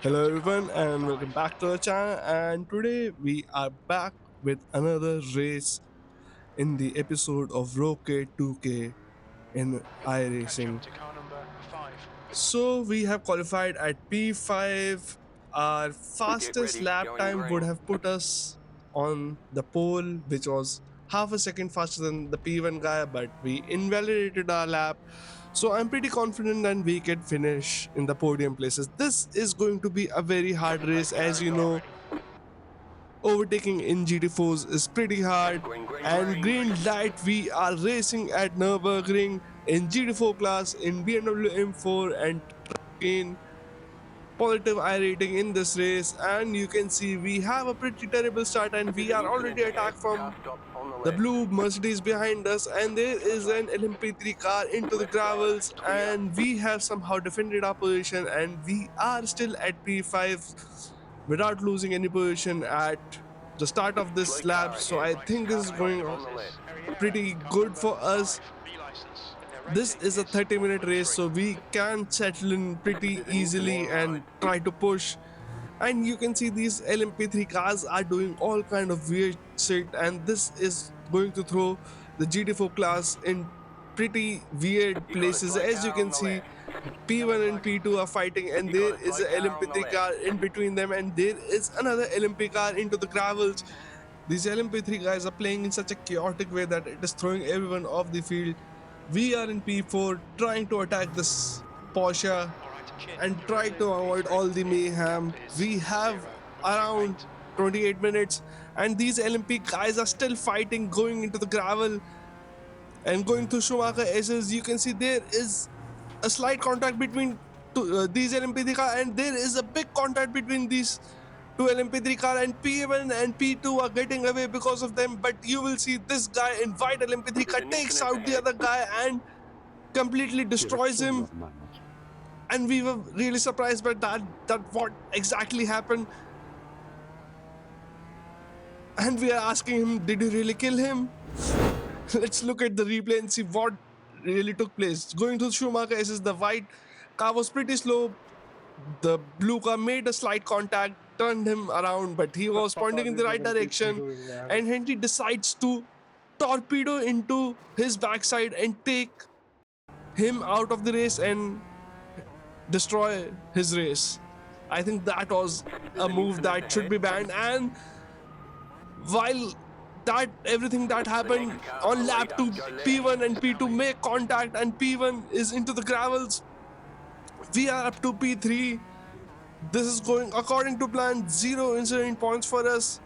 Hello everyone and welcome back to our channel, and today we are back with another race in the episode of Rocket 2K in iRacing. So we have qualified at P5. Our Get fastest ready, lap going time would green. have put us on the pole, which was half a second faster than the P1 guy, but we invalidated our lap. So I'm pretty confident that we can finish in the podium places. This is going to be a very hard Copy paste race, as carriage, you get know. ready. Overtaking in GT4s is pretty hard, Green, green, and green. green light we are racing at Nürburgring in GT4 class in BMW M4 and again positive iRating in this race, and you can see we have a pretty terrible start and There's we a are new already connect ahead. attacked Car from stop on the the left. blue Mercedes behind us, and there is an LMP3 car into the Left side, gravels, clear. and we have somehow defended our position and we are still at P5 without losing any position at the start of this Slowed lap. car So ahead. I think this Car is stop going on the left. pretty good for us. This is a 30-minute race, so we can settle in pretty There's a new easily connect right. and try to push. And you can see these LMP3 cars are doing all kind of weird shit, and this is going to throw the GT4 class in pretty weird You got a places. slow As you car on can the see, left. P1 and P2 are fighting, and You there got a is slow a car on the LMP3 left. car in between them, and there is another LMP car into the gravels. These LMP3 guys are playing in such a chaotic way that it is throwing everyone off the field. We are in P4 trying to attack this Porsche and try to avoid all the mayhem. We have around 28 minutes, and these Olympic guys are still fighting, going into the gravel and going through Schumacher S's. You can see there is a slight contact between these LMP3 car, and there is a big contact between these two LMP3 car, and P1 and P2 are getting away because of them. But you will see this guy in white LMP3 There's car a new takes connect out the ahead. other guy and completely destroys him, and we were really surprised by that what exactly happened, and we are asking him, did you really kill him? Let's look at the replay and see what really took place. Going to Schumacher as the white car was pretty slow. The blue car made a slight contact, turned him around, but he was pointing in the right direction, and Henry decides to torpedo into his backside and take him out of the race and destroy his race. I think that was There's a a new move connect that should ahead. be banned. And while that everything that The happened next car on on lap radar. 2, Go left. P1 and P2 make contact, and P1 is into the gravels. We are up to P3. This is going according to plan. Zero incident points for us.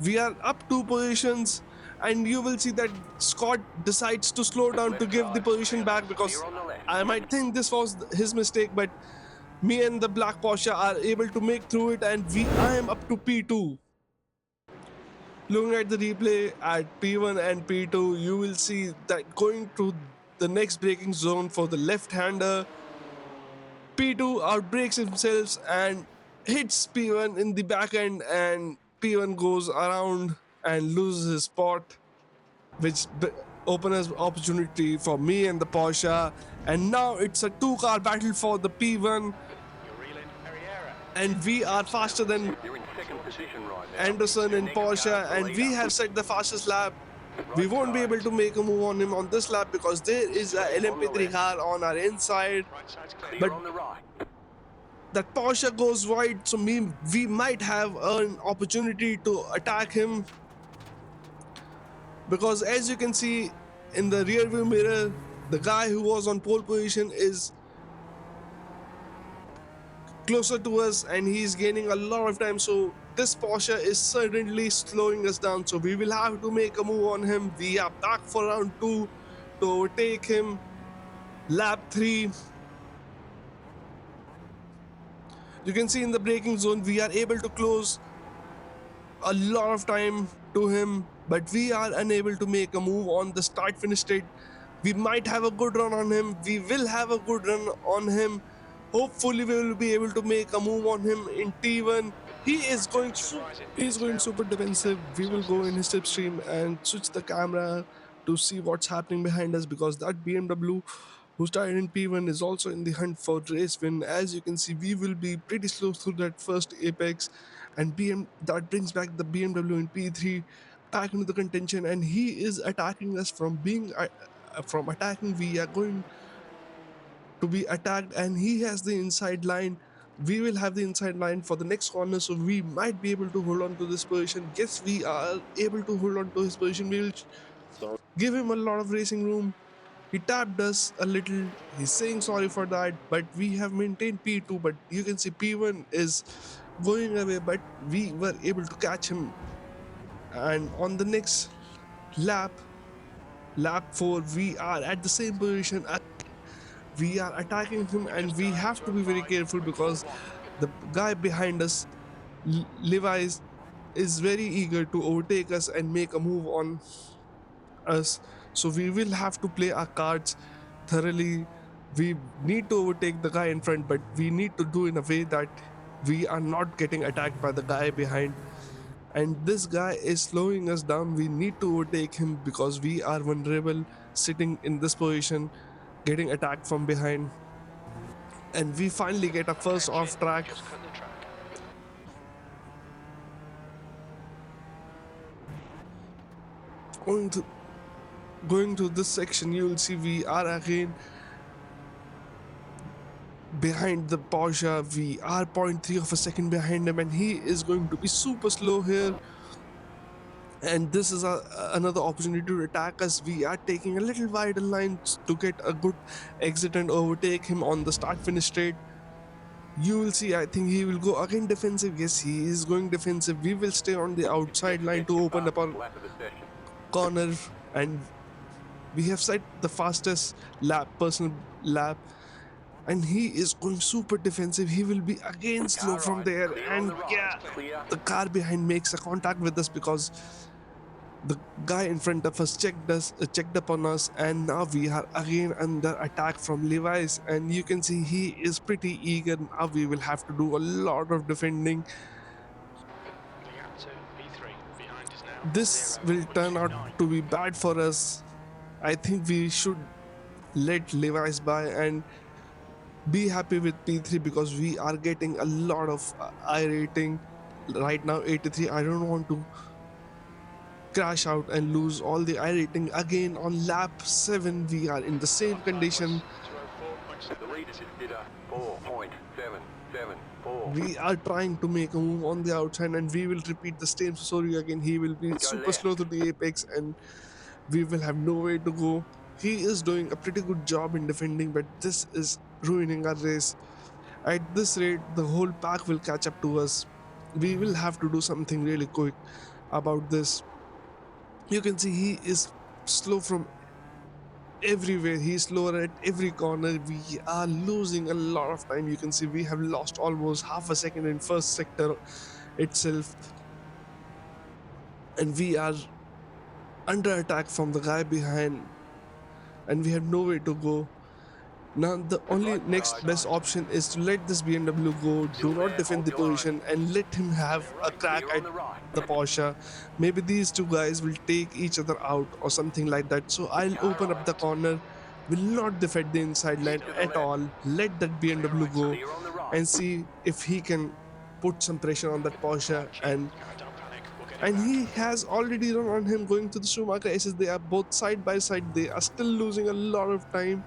We are up 2 positions, and you will see that Scott decides to slow down to Left give the side, position clear. back, Clear because on the left. I might think this was his mistake, but me and the black Porsche are able to make through it, and I am up to P2. Looking at the replay at P1 and P2, you will see that going to the next braking zone for the left-hander, P2 outbrakes himself and hits P1 in the back end, and P1 goes around and loses his spot, which opens opportunity for me and the Porsche. And now it's a two-car battle for the P1, and we are faster than You're in second position right now. Anderson The in next car Porsche, is the and we leader. have set the fastest lap. We Right won't be able side. to make a move on him on this lap because there is a Straight on the LMP3 left. car on our inside. Clear But on the right. that Porsche goes wide, so we might have an opportunity to attack him, because as you can see in the rear view mirror, the guy who was on pole position is closer to us and he's gaining a lot of time. So this Porsche is certainly slowing us down, so we will have to make a move on him. We are back for round 2 to overtake him. Lap 3, you can see in the braking zone we are able to close a lot of time to him, but we are unable to make a move on the start finish straight. We might have a good run on him. We will have a good run on him. Hopefully we will be able to make a move on him in T1. He's going super defensive. We will go in his slipstream and switch the camera to see what's happening behind us, because that BMW who started in P1, is also in the hunt for race win. As you can see, we will be pretty slow through that first apex, and that brings back the BMW in P3 back into the contention, and he is attacking us from attacking. We are going to be attacked, and he has the inside line. We will have the inside line for the next corner, so we might be able to hold on to this position. Yes, we are able to hold on to his position. We will give him a lot of racing room. He tapped us a little. He's saying sorry for that, but we have maintained P2. But you can see P1 is going away, but we were able to catch him. And on the next lap, lap 4, we are at the same position. We are attacking him, and we have to be very careful because the guy behind us, Levi's, is very eager to overtake us and make a move on us. So we will have to play our cards thoroughly. We need to overtake the guy in front, but we need to do in a way that we are not getting attacked by the guy behind. And this guy is slowing us down. We need to overtake him because we are vulnerable sitting in this position, getting attacked from behind. And we finally get a first off track. Going to going to this section, you will see we are again behind the Porsche. We are 0.3 of a second behind him, and he is going to be super slow here. And this is another opportunity to attack us. We are taking a little wider lines to get a good exit and overtake him on the start finish straight. You will see, I think he will go again defensive. Yes, he is going defensive. We will stay on the outside line to open up our corner, and we have set the fastest personal lap, and he is going super defensive. He will be again slow from there, and yeah, the car behind makes a contact with us because the guy in front of us checked up on us, and now we are again under attack from Levi's, and you can see he is pretty eager. Now we will have to do a lot of defending. This will turn out to be bad for us. I think we should let Levi's by and be happy with P3 because we are getting a lot of iRating right now, 83. I don't want to crash out and lose all the iRating again on lap 7. We are in the same condition. The leader just did a 4.774. We are trying to make a move on the outside, and we will repeat the same story again. He will be super left. slow to the apex, and we will have nowhere to go. He is doing a pretty good job in defending, but this is ruining our race. At this rate, the whole pack will catch up to us. We will have to do something really quick about this. You can see he is slow from everywhere. He's slower at every corner. We are losing a lot of time. You can see we have lost almost half a second in first sector itself, and we are under attack from the guy behind, and we have nowhere to go. Now the only next best option is to let this BMW go, do not defend the position, and let him have a crack at the Porsche. Maybe these two guys will take each other out or something like that. So I'll open up the corner, will not defend the inside line at all, let that BMW go and see if he can put some pressure on that Porsche. And he has already run on him going to the Schumacher Aces. They are both side by side. They are still losing a lot of time.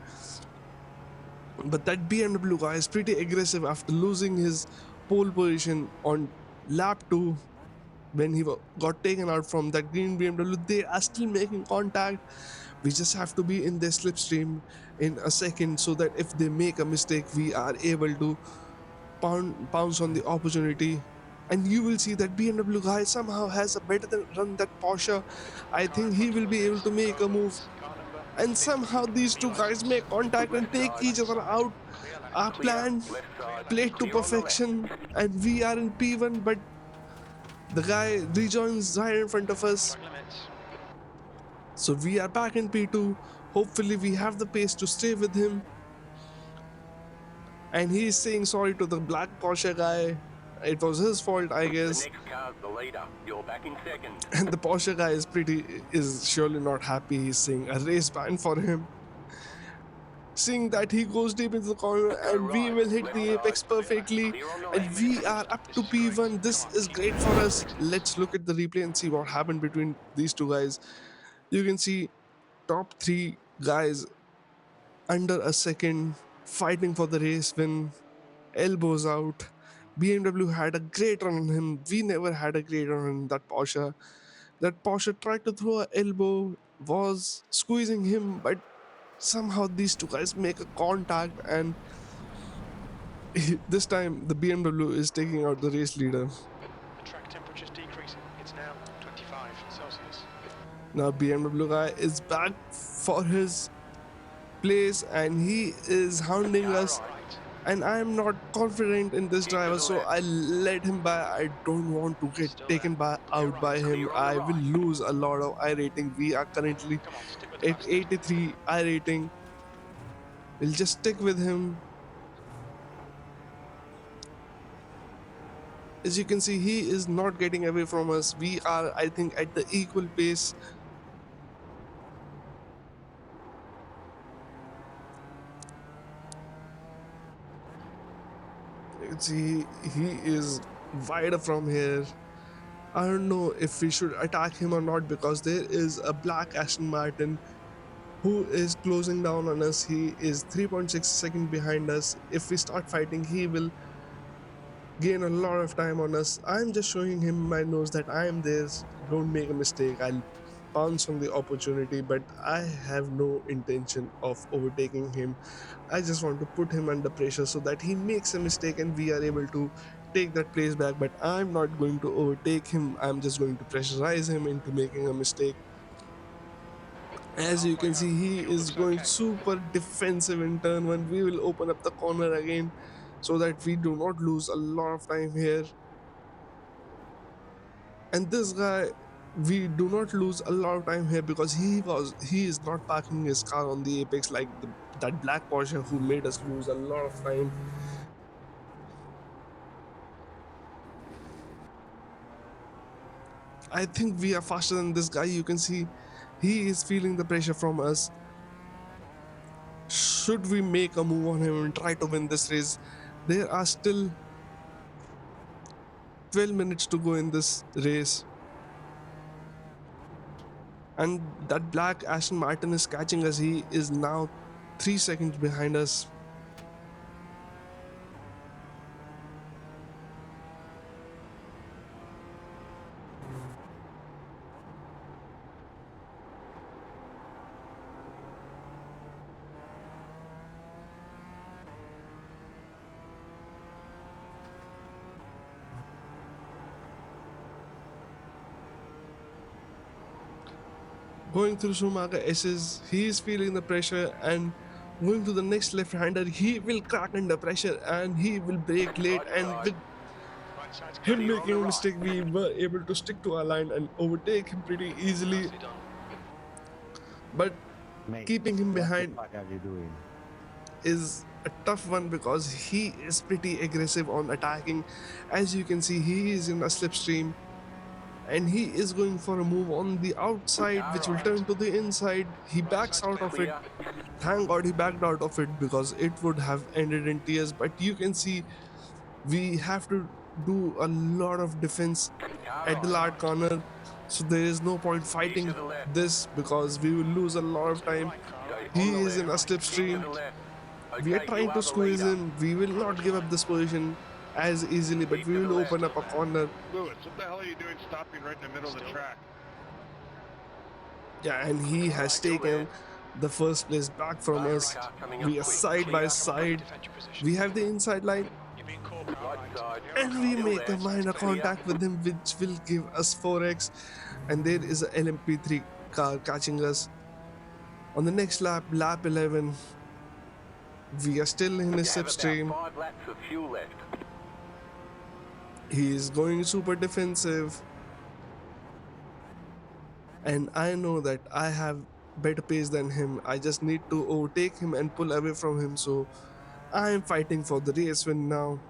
But that BMW guy is pretty aggressive after losing his pole position on lap 2 when he got taken out from that green BMW. They are still making contact. We just have to be in their slipstream in a second so that if they make a mistake, we are able to pounce on the opportunity. And you will see that BMW guy somehow has a better run that Porsche. I think he will be able to make a move, and somehow these two guys make contact and take each other out. Our plan played to perfection, and we are in P1, but the guy rejoins right in front of us. So we are back in P2. Hopefully we have the pace to stay with him. And he is saying sorry to the black Porsche guy. It was his fault, I guess. The next car's the leader. You're back in second. And the Porsche guy is surely not happy. He's saying a race ban for him. seeing that he goes deep into the corner Go and we right, will hit left the side, apex perfectly, clear on the and left. we are up to P1. This is great for us. Let's look at the replay and see what happened between these two guys. You can see top three guys under a second fighting for the race win, elbows out. BMW had a great run on him. We never had a great run on that Porsche. That Porsche tried to throw an elbow, was squeezing him, but somehow these two guys make a contact, and this time the BMW is taking out the race leader. The track temperature is decreasing. It's now 25 Celsius. Now BMW guy is back for his place and he is hounding Car us, right. and I am not confident in this Keep to driver, the so left. I let him by. I don't want to get Still taken there. by Clear out by right. him. Clear on the I will right. lose a lot of iRating. We are currently Come on, stick with the at bastard. 83 iRating. We'll just stick with him. As you can see, he is not getting away from us. We are, I think, at the equal pace. You can see he is wider from here. I don't know if we should attack him or not because there is a black Aston Martin who is closing down on us. He is 3.6 seconds behind us. If we start fighting, he will gain a lot of time on us. I'm just showing him my nose that I am there. Don't make a mistake. I'll pounce on the opportunity, but I have no intention of overtaking him. I just want to put him under pressure so that he makes a mistake and we are able to take that place back. But I'm not going to overtake him. I'm just going to pressurize him into making a mistake. As you Halfway can see, home. he Fuel is looks going okay. super defensive in turn one. We will open up the corner again so that we do not lose a lot of time here. And this guy, we do not lose a lot of time here because he is not parking his car on the apex like that black Porsche who made us lose a lot of time. I think we are faster than this guy. You can see he is feeling the pressure from us. Should we make a move on him and try to win this race? There are still 12 minutes to go in this race, and that black Aston Martin is catching us. He is now 3 seconds behind us. Going through Schumacher S's, he is feeling the pressure and going to the next left-hander, he will crack under pressure and he will brake late, Right and side. with Right side's him clear. Clear on the making a right. mistake, we were able to stick to our line and overtake him pretty easily. Nicely done. But Mate, keeping him what the behind fuck are you doing? is a tough one because he is pretty aggressive on attacking. As you can see, he is in a slipstream and he is going for a move on the outside Car which will right. turn to the inside. He Right backs side's out of it. Clear. Thank God he backed out of it because it would have ended in tears. But you can see we have to do a lot of defense Car at the right. last corner, so there is no point Keep to fighting the left. this because we will lose a lot of To the time. right, car Stay right. on He the is in a left. Keep to slipstream. the left. We are Okay, you trying to are the squeeze leader. him. We will not give up this position as easily, but Keep we to the will left. open up a corner. Lewis, what the hell are you doing stopping right in the middle of the Still track? Yeah, and he has Still there. taken the first place back from Fast us. car coming We up are quick. side by Clear. side. Defend your position. We have the inside line, You're being caught, car Right right. side. Clear on and car we right. Still make a there. minor Clear. contact with him, which will give us 4x. And there is a LMP3 car catching us. On the next lap, lap 11, we are still in You his have about slipstream. 5 laps of fuel left. He is going super defensive, and I know that I have better pace than him. I just need to overtake him and pull away from him. So I am fighting for the race win now.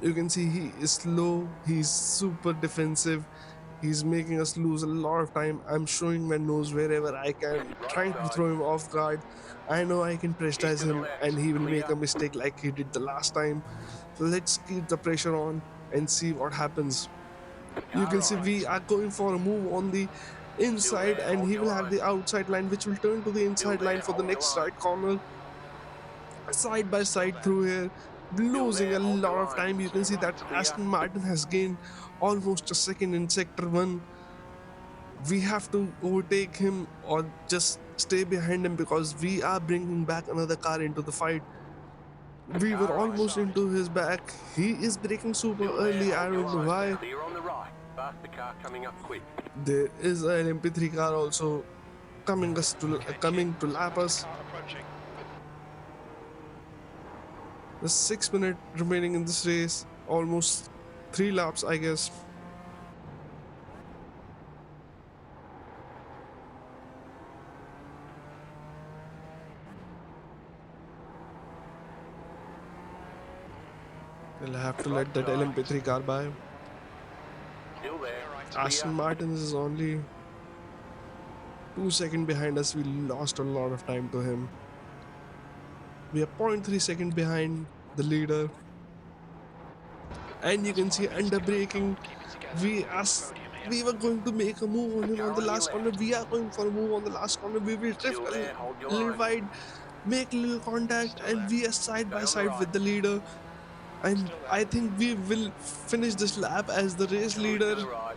You can see he is slow. He's super defensive. He's making us lose a lot of time. I'm showing my nose wherever I can, trying to throw him off guard. I know I can Keep pressurize to the him left. and he will make Clear. a mistake like he did the last time. So let's keep the pressure on and see what happens. You Car can see right. we are going for a move on the Still inside there. and Hold he your will have line. the outside line which will turn to the Still inside line there. for the Hold your next line. right corner. Side by Still side there. through here, Still losing there. a Hold your lot of line. time. You can Clear see right. that Clear. Aston Martin has gained almost a second in sector 1. We have to overtake him or just stay behind him because we are bringing back another car into the fight. We were Car right. almost Side. into his back. He is braking super Still there. early. I Hold your don't know line. why. Clear on the right. Faster car coming up quick. There is an MP3 car also Okay, check. coming to There's a lap faster us. car approaching. There's 6 minutes remaining in this race. Almost 3 laps, I guess. We'll have to Right let that side. LMP3 car by. Still there. Clear right. Clear. Aston Martin is only 2 seconds behind us. We lost a lot of time to him. We are 0.3 seconds behind the leader. And you That's can see 5 minutes under to go. Come braking, on, keep it together. we We've got the as podium here. we were going to make a move on him on Car the on your last corner. left. We are going for a move on the last corner. We will drift Still there. Hold your little line. wide, make little contact, Still and there. we are side by Stay on the side right. with the leader. And Still there. I think we will finish this lap as the race Good leader. to the right.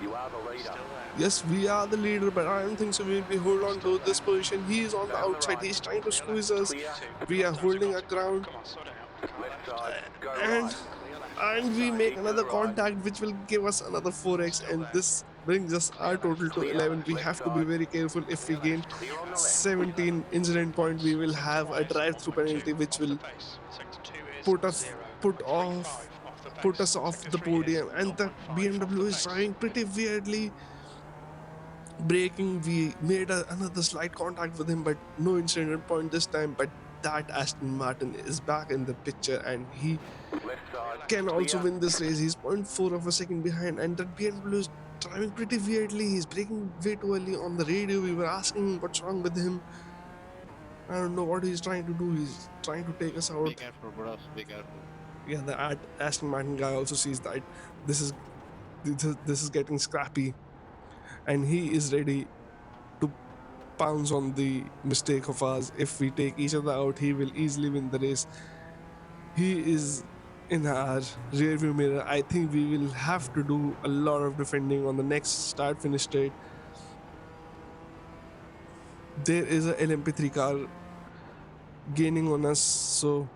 You are the leader. Still there. Yes, we are the leader, but I don't think so. We'll be hold on Still to there. this position. He is on Stay the on the outside. right. He's trying to Clear squeeze left. us. Clear. We are That's holding got our to go. ground, Come on, slow down. Car Left left. side. Go and right. Clear left. and we Side. make Keep to another the right. contact, which will give us another 4x, Still and there. this brings us our Clear total left. to Clear. 11. We Left have to be side. very careful. If we Clear gain left. Clear on the left. 17 incident point, we will Sector have 1 a is drive-through 1.2 penalty, which off the will pace. Sector 2 is put us 0.35 off the put pace. us off Sector the 3 is podium. zero And that point 0.5 off the BMW is pace. driving pretty weirdly. Braking, we made another slight contact with him, but no incident point this time. But that Aston Martin is back in the picture, and he Left Clear side. left. can also Clear. win this race. He's zero point 0.4 of a second behind, and that BMW is driving pretty weirdly. He's braking way too early on the radio. We were asking what's wrong with him. I don't know what he's trying to do. He's trying to take us Be out. careful, bros. Be careful. Yeah, the Aston Martin guy also sees that this is this is getting scrappy, and he is ready to pounce on the mistake of ours. If we take each other out, he will easily win the race. He is in our rear view mirror. I think we will have to do a lot of defending on the next start finish straight. There is a LMP3 car gaining on us, so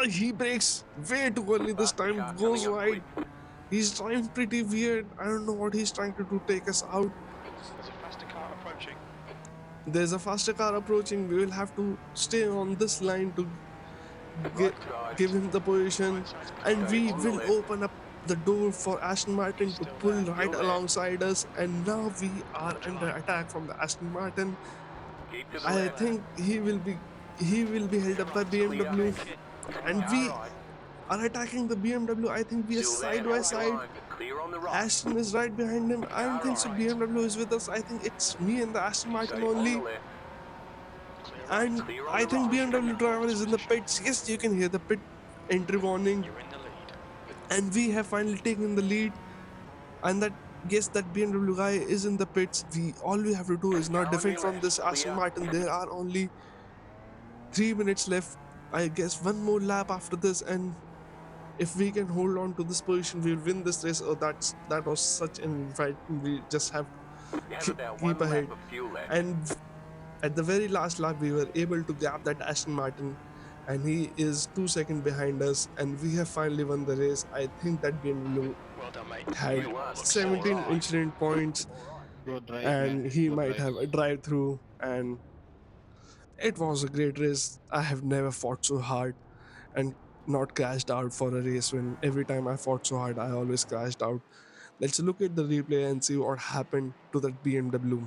he breaks way too early this Faster time, car goes coming up wide. quick. He's trying pretty weird. I don't know what he's trying to do, take us out. There's a faster car approaching. There's a faster car approaching. We will have to stay on this line to Right gi- side. give him the Right position, side's clear. and Stay we on the will left. open up the door for Aston Martin to Still pull there. right Still there. alongside us. And now we are Hold your under line. attack from the Aston Martin. Keep to the I Still left. there. think he will be held Clear up by right. Clear. BMW, Take it. Come and on. Car we right. are attacking the BMW. I think we are Still there. side by Hold your side. line. Clear on the right. Aston is right behind him. I don't Car think so. right. BMW is with us. I think it's me and the Aston Martin Stay on the only. left. Clear right. And Clear on I the think right. BMW Hold driver this is in the position. pits. Yes, you can hear the pit entry warning. You're in the lead. And we have finally taken the lead. And that yes, that BMW guy is in the pits. We have to do is not Car on defend your from left. this Aston Clear. Martin. There are only 3 minutes left. I guess one more lap after this, and if we can hold on to this position, we'll win this race. Oh, that was such an fight. We just have You have to about keep one lap ahead. of fuel left. And at the very last lap, we were able to gap that Aston Martin, and he is 2 seconds behind us. And we have finally won the race. I think that BMW Well done, mate. had You won. Looks set. All 17 right. incident points, Good drive, man. and he Good might drive. have a drive through. And it was a great race. I have never fought so hard and not crashed out for a race. When every time I fought so hard, I always crashed out. Let's look at the replay and see what happened to that BMW.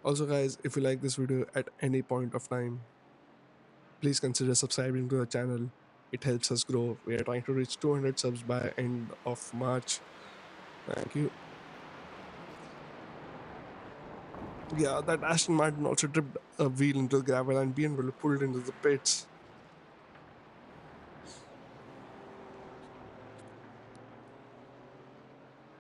Also, guys, if you like this video at any point of time, please consider subscribing to the channel It helps us grow. We are trying to reach 200 subs by end of March. Thank you. Yeah, that Aston Martin also tripped a wheel into the gravel and BMW pulled into the pits.